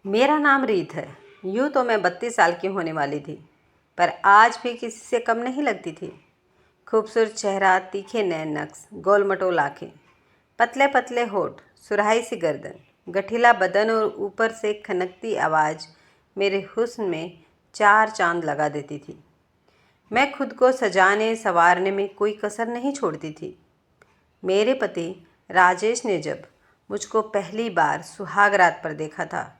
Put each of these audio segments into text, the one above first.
मेरा नाम रीत है। यूँ तो मैं 32 साल की होने वाली थी, पर आज भी किसी से कम नहीं लगती थी। खूबसूरत चेहरा, तीखे नैन नक्श, गोल मटोल आँखें, पतले पतले होठ, सुराही सी गर्दन, गठीला बदन और ऊपर से खनकती आवाज़ मेरे हुस्न में 4 चांद लगा देती थी। मैं खुद को सजाने संवारने में कोई कसर नहीं छोड़ती थी। मेरे पति राजेश ने जब मुझको पहली बार सुहाग रात पर देखा था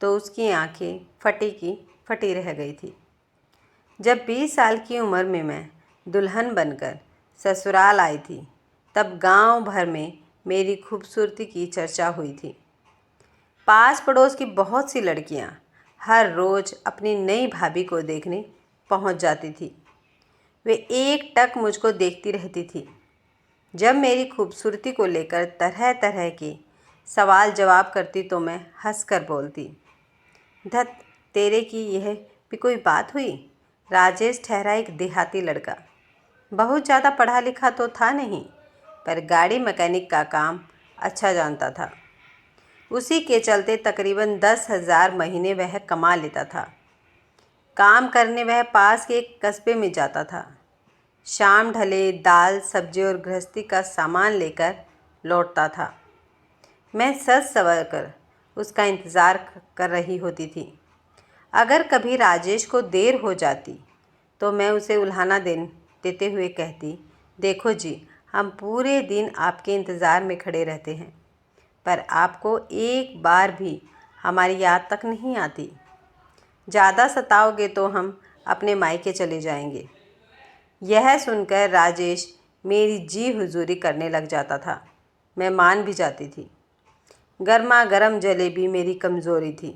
तो उसकी आंखें फटी की फटी रह गई थी। जब 20 साल की उम्र में मैं दुल्हन बनकर ससुराल आई थी तब गांव भर में मेरी खूबसूरती की चर्चा हुई थी। पास पड़ोस की बहुत सी लड़कियां हर रोज़ अपनी नई भाभी को देखने पहुंच जाती थी। वे एक टक मुझको देखती रहती थी। जब मेरी खूबसूरती को लेकर तरह तरह के सवाल जवाब करती तो मैं हंसकर बोलती, धत तेरे की यह भी कोई बात हुई। राजेश ठहरा एक देहाती लड़का, बहुत ज़्यादा पढ़ा लिखा तो था नहीं, पर गाड़ी मैकेनिक का काम अच्छा जानता था। उसी के चलते तकरीबन 10,000 महीने वह कमा लेता था। काम करने वह पास के एक कस्बे में जाता था। शाम ढले दाल सब्जी और गृहस्थी का सामान लेकर लौटता था। मैं सज संवर कर उसका इंतज़ार कर रही होती थी। अगर कभी राजेश को देर हो जाती तो मैं उसे उल्हाना देते हुए कहती, देखो जी, हम पूरे दिन आपके इंतज़ार में खड़े रहते हैं, पर आपको एक बार भी हमारी याद तक नहीं आती। ज़्यादा सताओगे तो हम अपने मायके चले जाएंगे। यह सुनकर राजेश मेरी जी हुजूरी करने लग जाता था। मैं मान भी जाती थी। गर्मा गर्म जलेबी मेरी कमज़ोरी थी।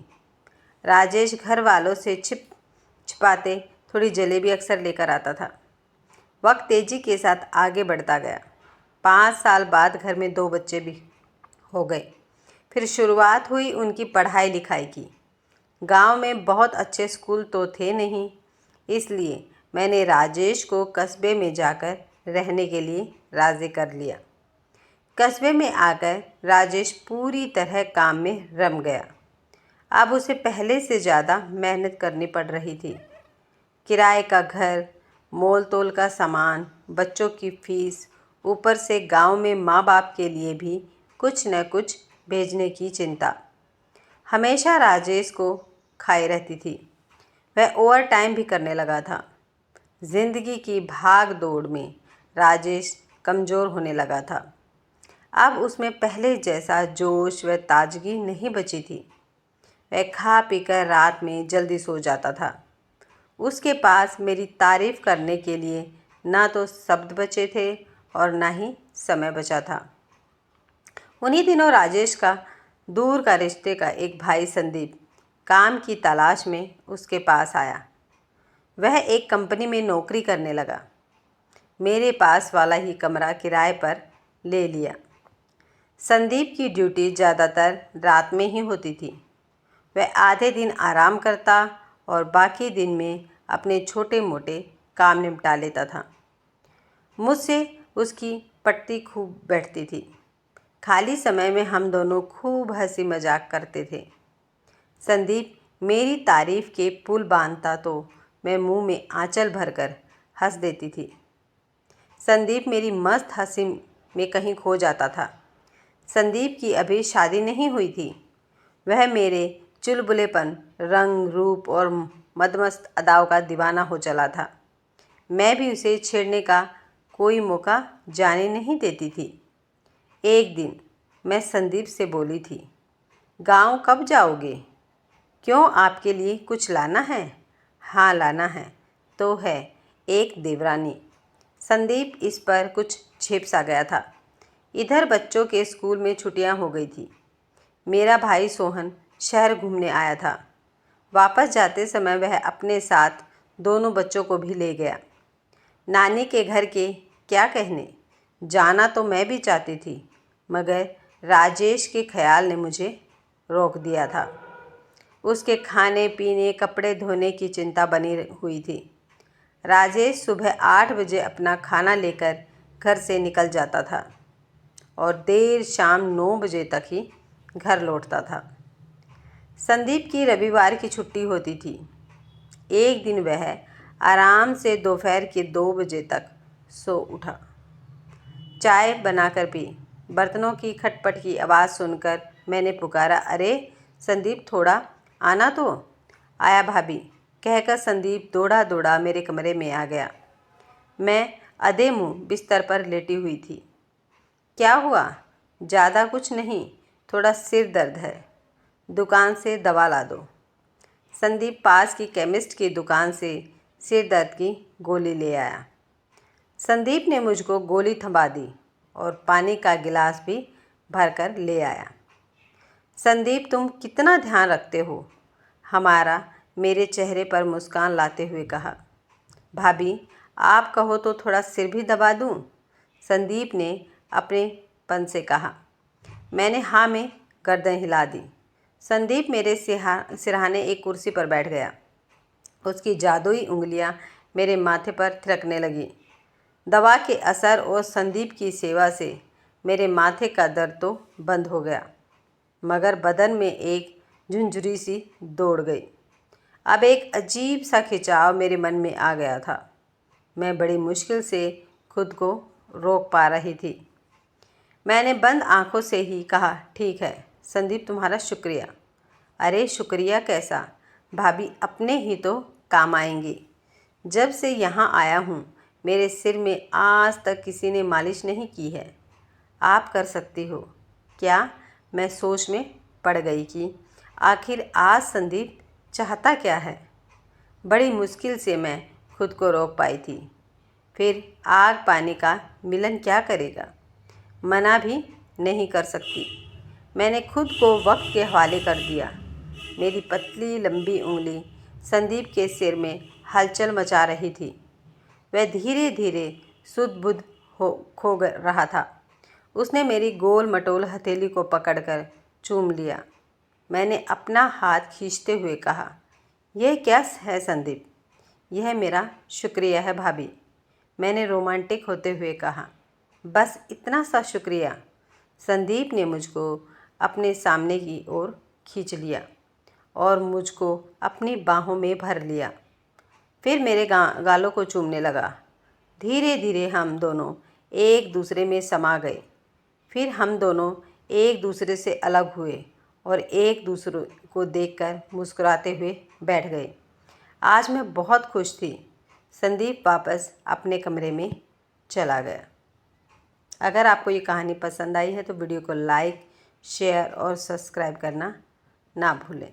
राजेश घर वालों से छिपाते थोड़ी जलेबी अक्सर लेकर आता था। वक्त तेज़ी के साथ आगे बढ़ता गया। 5 साल बाद घर में 2 बच्चे भी हो गए। फिर शुरुआत हुई उनकी पढ़ाई लिखाई की। गांव में बहुत अच्छे स्कूल तो थे नहीं, इसलिए मैंने राजेश को कस्बे में जाकर रहने के लिए राज़ी कर लिया। कस्बे में आकर राजेश पूरी तरह काम में रम गया। अब उसे पहले से ज़्यादा मेहनत करनी पड़ रही थी। किराए का घर, मोल तोल का सामान, बच्चों की फीस, ऊपर से गांव में माँ बाप के लिए भी कुछ न कुछ भेजने की चिंता हमेशा राजेश को खाए रहती थी। वह ओवर टाइम भी करने लगा था। जिंदगी की भाग दौड़ में राजेश कमज़ोर होने लगा था। अब उसमें पहले जैसा जोश व ताजगी नहीं बची थी। वह खा पीकर रात में जल्दी सो जाता था। उसके पास मेरी तारीफ़ करने के लिए ना तो शब्द बचे थे और ना ही समय बचा था। उन्हीं दिनों राजेश का दूर का रिश्ते का एक भाई संदीप काम की तलाश में उसके पास आया। वह एक कंपनी में नौकरी करने लगा। मेरे पास वाला ही कमरा किराए पर ले लिया। संदीप की ड्यूटी ज़्यादातर रात में ही होती थी। वह आधे दिन आराम करता और बाकी दिन में अपने छोटे मोटे काम निपटा लेता था। मुझसे उसकी पटती खूब बैठती थी। खाली समय में हम दोनों खूब हंसी मजाक करते थे। संदीप मेरी तारीफ़ के पुल बांधता तो मैं मुंह में आंचल भरकर हंस देती थी। संदीप मेरी मस्त हंसी में कहीं खो जाता था। संदीप की अभी शादी नहीं हुई थी। वह मेरे चुलबुलेपन, रंग रूप और मदमस्त अदाओं का दीवाना हो चला था। मैं भी उसे छेड़ने का कोई मौका जाने नहीं देती थी। एक दिन मैं संदीप से बोली थी, गांव कब जाओगे? क्यों, आपके लिए कुछ लाना है? हाँ लाना है। तो है एक देवरानी। संदीप इस पर कुछ झेप सा गया था। इधर बच्चों के स्कूल में छुट्टियां हो गई थी। मेरा भाई सोहन शहर घूमने आया था। वापस जाते समय वह अपने साथ दोनों बच्चों को भी ले गया। नानी के घर के क्या कहने, जाना तो मैं भी चाहती थी, मगर राजेश के ख्याल ने मुझे रोक दिया था। उसके खाने पीने कपड़े धोने की चिंता बनी हुई थी। राजेश सुबह 8 बजे अपना खाना लेकर घर से निकल जाता था और देर शाम 9 बजे तक ही घर लौटता था। संदीप की रविवार की छुट्टी होती थी। एक दिन वह आराम से दोपहर के 2 बजे तक सो उठा। चाय बनाकर पी। बर्तनों की खटपट की आवाज़ सुनकर मैंने पुकारा, अरे संदीप, थोड़ा आना तो। आया भाभी, कहकर संदीप दौड़ा दौड़ा मेरे कमरे में आ गया। मैं अधे मुँह बिस्तर पर लेटी हुई थी। क्या हुआ? ज़्यादा कुछ नहीं, थोड़ा सिर दर्द है, दुकान से दवा ला दो। संदीप पास की केमिस्ट की दुकान से सिर दर्द की गोली ले आया। संदीप ने मुझको गोली थमा दी और पानी का गिलास भी भरकर ले आया। संदीप, तुम कितना ध्यान रखते हो, हमारा मेरे चेहरे पर मुस्कान लाते हुए कहा। भाभी, आप कहो तो थोड़ा सिर भी दबा दूं? संदीप ने अपनेपन से कहा। मैंने हाँ में गर्दन हिला दी। संदीप मेरे सिरहाने एक कुर्सी पर बैठ गया। उसकी जादुई उंगलियां मेरे माथे पर थिरकने लगी। दवा के असर और संदीप की सेवा से मेरे माथे का दर्द तो बंद हो गया, मगर बदन में एक झुंझुरी सी दौड़ गई। अब एक अजीब सा खिंचाव मेरे मन में आ गया था। मैं बड़ी मुश्किल से खुद को रोक पा रही थी। मैंने बंद आंखों से ही कहा, ठीक है संदीप, तुम्हारा शुक्रिया। अरे शुक्रिया कैसा भाभी, अपने ही तो काम आएंगे। जब से यहाँ आया हूँ मेरे सिर में आज तक किसी ने मालिश नहीं की है। आप कर सकती हो क्या? मैं सोच में पड़ गई कि आखिर आज संदीप चाहता क्या है। बड़ी मुश्किल से मैं खुद को रोक पाई थी। फिर आग पानी का मिलन क्या करेगा, मना भी नहीं कर सकती। मैंने खुद को वक्त के हवाले कर दिया। मेरी पतली लंबी उंगली संदीप के सिर में हलचल मचा रही थी। वह धीरे धीरे सुध-बुध खो रहा था। उसने मेरी गोल मटोल हथेली को पकड़कर चूम लिया। मैंने अपना हाथ खींचते हुए कहा, यह क्या है संदीप? यह मेरा शुक्रिया है भाभी, मैंने रोमांटिक होते हुए कहा। बस इतना सा शुक्रिया? संदीप ने मुझको अपने सामने की ओर खींच लिया और मुझको अपनी बाहों में भर लिया। फिर मेरे गालों को चूमने लगा। धीरे धीरे हम दोनों एक दूसरे में समा गए। फिर हम दोनों एक दूसरे से अलग हुए और एक दूसरे को देखकर मुस्कुराते हुए बैठ गए। आज मैं बहुत खुश थी। संदीप वापस अपने कमरे में चला गया। अगर आपको ये कहानी पसंद आई है तो वीडियो को लाइक, शेयर और सब्सक्राइब करना ना भूलें।